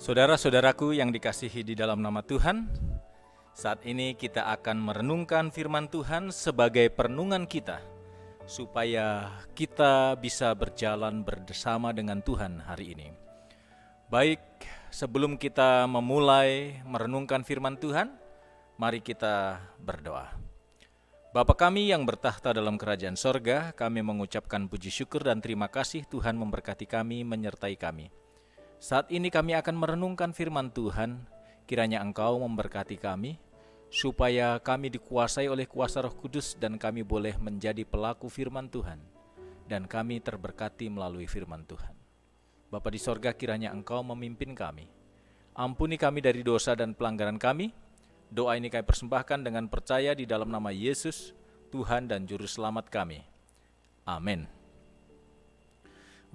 Saudara-saudaraku yang dikasihi di dalam nama Tuhan, saat ini kita akan merenungkan firman Tuhan sebagai perenungan kita, supaya kita bisa berjalan bersama dengan Tuhan hari ini. Baik, sebelum kita memulai merenungkan firman Tuhan, mari kita berdoa. Bapa kami yang bertahta dalam kerajaan sorga, kami mengucapkan puji syukur dan terima kasih Tuhan memberkati kami, menyertai kami. Saat ini kami akan merenungkan firman Tuhan, kiranya Engkau memberkati kami, supaya kami dikuasai oleh kuasa Roh Kudus dan kami boleh menjadi pelaku firman Tuhan, dan kami terberkati melalui firman Tuhan. Bapa di sorga, kiranya Engkau memimpin kami. Ampuni kami dari dosa dan pelanggaran kami. Doa ini kami persembahkan dengan percaya di dalam nama Yesus, Tuhan dan Juru Selamat kami. Amin.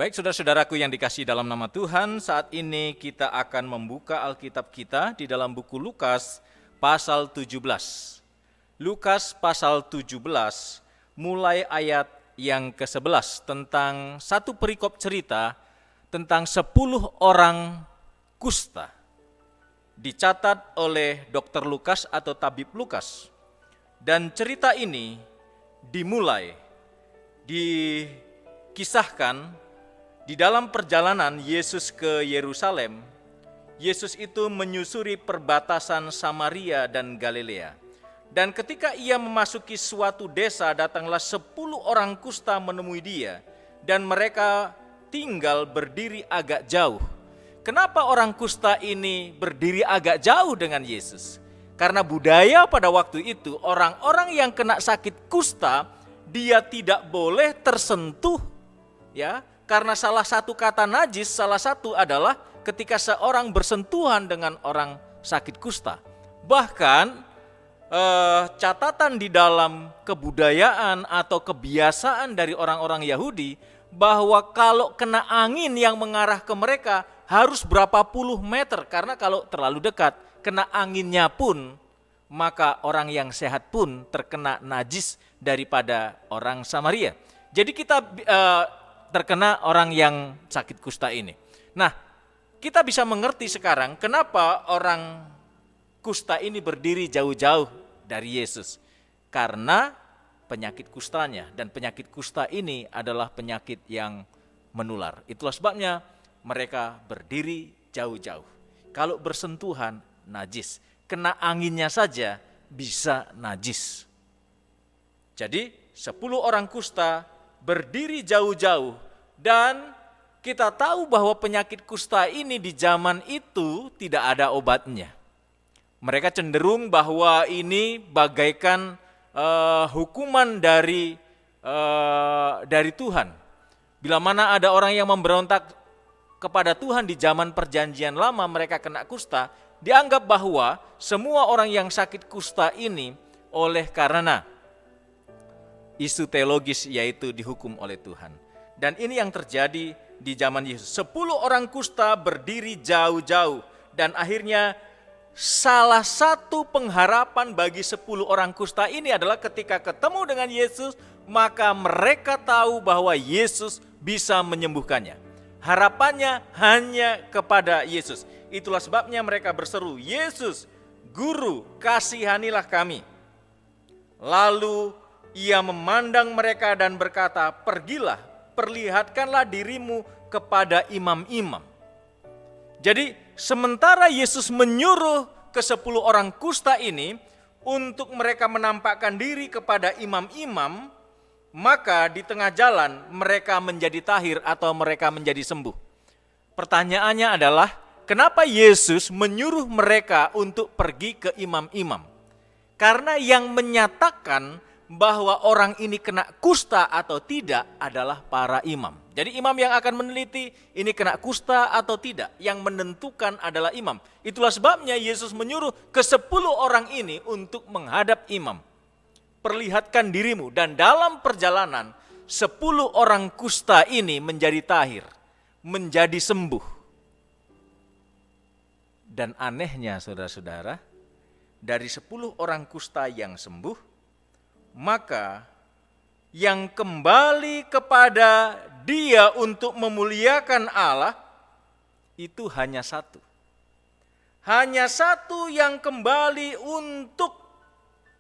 Baik, saudara-saudaraku yang dikasihi dalam nama Tuhan, saat ini kita akan membuka Alkitab kita di dalam buku Lukas pasal 17. Lukas pasal 17 mulai ayat yang ke-11 tentang satu perikop cerita tentang 10 orang kusta. Dicatat oleh Dr. Lukas atau Tabib Lukas. Dan cerita ini dimulai, dikisahkan di dalam perjalanan Yesus ke Yerusalem. Yesus itu menyusuri perbatasan Samaria dan Galilea. Dan ketika ia memasuki suatu desa, datanglah 10 orang kusta menemui dia, dan mereka tinggal berdiri agak jauh. Kenapa orang kusta ini berdiri agak jauh dengan Yesus? Karena budaya pada waktu itu, orang-orang yang kena sakit kusta, dia tidak boleh tersentuh, ya. Karena salah satu kata najis, salah satu adalah ketika seorang bersentuhan dengan orang sakit kusta. Bahkan catatan di dalam kebudayaan atau kebiasaan dari orang-orang Yahudi, bahwa kalau kena angin yang mengarah ke mereka harus berapa puluh meter. Karena kalau terlalu dekat, kena anginnya pun, maka orang yang sehat pun terkena najis daripada orang Samaria. Jadi kita terkena orang yang sakit kusta ini. Nah, kita bisa mengerti sekarang kenapa orang kusta ini berdiri jauh-jauh dari Yesus. Karena penyakit kustanya, dan penyakit kusta ini adalah penyakit yang menular. Itulah sebabnya mereka berdiri jauh-jauh. Kalau bersentuhan, najis. Kena anginnya saja bisa najis. Jadi 10 orang kusta berdiri jauh-jauh, dan kita tahu bahwa penyakit kusta ini di zaman itu tidak ada obatnya. Mereka cenderung bahwa ini bagaikan hukuman dari Tuhan. Bila mana ada orang yang memberontak kepada Tuhan di zaman perjanjian lama, mereka kena kusta, dianggap bahwa semua orang yang sakit kusta ini oleh karena isu teologis, yaitu dihukum oleh Tuhan. Dan ini yang terjadi di zaman Yesus. 10 orang kusta berdiri jauh-jauh, dan akhirnya salah satu pengharapan bagi 10 orang kusta ini adalah ketika ketemu dengan Yesus, maka mereka tahu bahwa Yesus bisa menyembuhkannya. Harapannya hanya kepada Yesus. Itulah sebabnya mereka berseru, "Yesus, Guru, kasihanilah kami." Lalu ia memandang mereka dan berkata, "Pergilah, perlihatkanlah dirimu kepada imam-imam." Jadi sementara Yesus menyuruh ke 10 orang kusta ini untuk mereka menampakkan diri kepada imam-imam, maka di tengah jalan mereka menjadi tahir atau mereka menjadi sembuh. Pertanyaannya adalah, kenapa Yesus menyuruh mereka untuk pergi ke imam-imam? Karena yang menyatakan bahwa orang ini kena kusta atau tidak adalah para imam. Jadi imam yang akan meneliti ini kena kusta atau tidak, yang menentukan adalah imam. Itulah sebabnya Yesus menyuruh ke 10 orang ini untuk menghadap imam. Perlihatkan dirimu, dan dalam perjalanan 10 orang kusta ini menjadi tahir, menjadi sembuh. Dan anehnya saudara-saudara, dari 10 orang kusta yang sembuh, maka yang kembali kepada dia untuk memuliakan Allah itu hanya satu. Hanya satu yang kembali untuk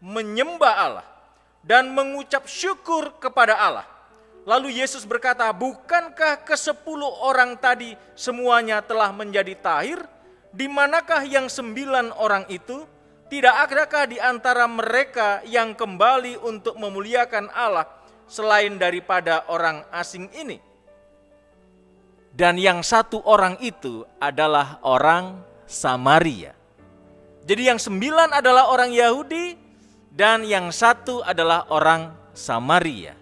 menyembah Allah dan mengucap syukur kepada Allah. Lalu Yesus berkata, bukankah ke-10 orang tadi semuanya telah menjadi tahir? Di manakah yang 9 orang itu? Tidak adakah di antara mereka yang kembali untuk memuliakan Allah selain daripada orang asing ini? Dan yang 1 orang itu adalah orang Samaria. Jadi yang 9 adalah orang Yahudi dan yang 1 adalah orang Samaria.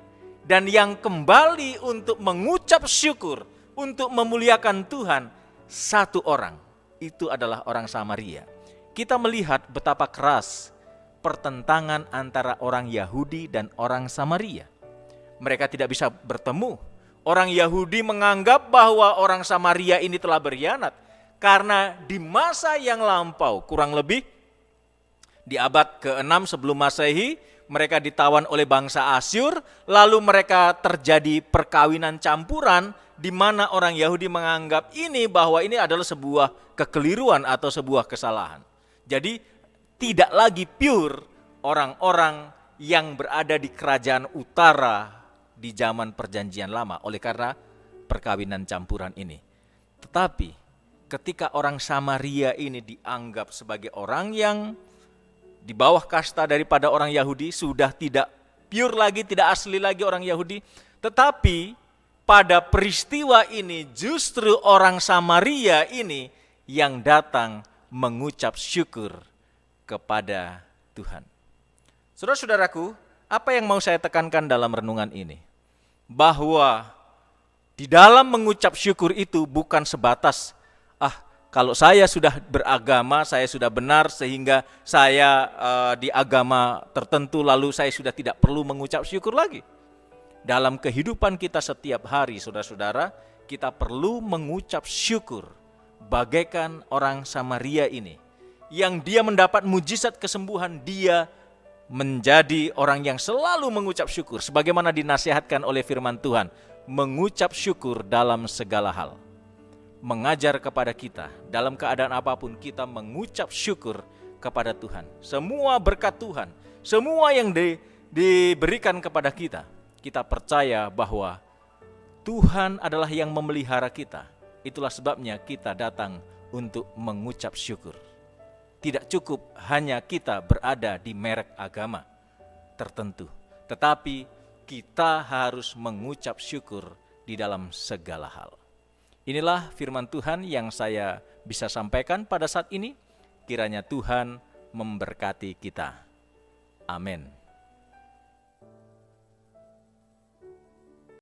Dan yang kembali untuk mengucap syukur, untuk memuliakan Tuhan, 1 orang. Itu adalah orang Samaria. Kita melihat betapa keras pertentangan antara orang Yahudi dan orang Samaria. Mereka tidak bisa bertemu. Orang Yahudi menganggap bahwa orang Samaria ini telah berkhianat. Karena di masa yang lampau, kurang lebih di abad ke-6 sebelum Masehi, mereka ditawan oleh bangsa Asyur, lalu mereka terjadi perkawinan campuran, di mana orang Yahudi menganggap bahwa ini adalah sebuah kekeliruan atau sebuah kesalahan. Jadi tidak lagi pure orang-orang yang berada di kerajaan utara di zaman perjanjian lama oleh karena perkawinan campuran ini. Tetapi ketika orang Samaria ini dianggap sebagai orang yang di bawah kasta daripada orang Yahudi, sudah tidak pure lagi, tidak asli lagi orang Yahudi. Tetapi pada peristiwa ini justru orang Samaria ini yang datang mengucap syukur kepada Tuhan. Saudara-saudaraku, apa yang mau saya tekankan dalam renungan ini? Bahwa di dalam mengucap syukur itu bukan sebatas kalau saya sudah beragama, saya sudah benar sehingga saya di agama tertentu lalu saya sudah tidak perlu mengucap syukur lagi. Dalam kehidupan kita setiap hari, saudara-saudara, kita perlu mengucap syukur bagaikan orang Samaria ini. Yang dia mendapat mujizat kesembuhan, dia menjadi orang yang selalu mengucap syukur. Sebagaimana dinasihatkan oleh firman Tuhan, mengucap syukur dalam segala hal. Mengajar kepada kita dalam keadaan apapun kita mengucap syukur kepada Tuhan. Semua berkat Tuhan, semua yang diberikan kepada kita, kita percaya bahwa Tuhan adalah yang memelihara kita. Itulah sebabnya kita datang untuk mengucap syukur. Tidak cukup hanya kita berada di merek agama tertentu, tetapi kita harus mengucap syukur di dalam segala hal. Inilah firman Tuhan yang saya bisa sampaikan pada saat ini. Kiranya Tuhan memberkati kita. Amin.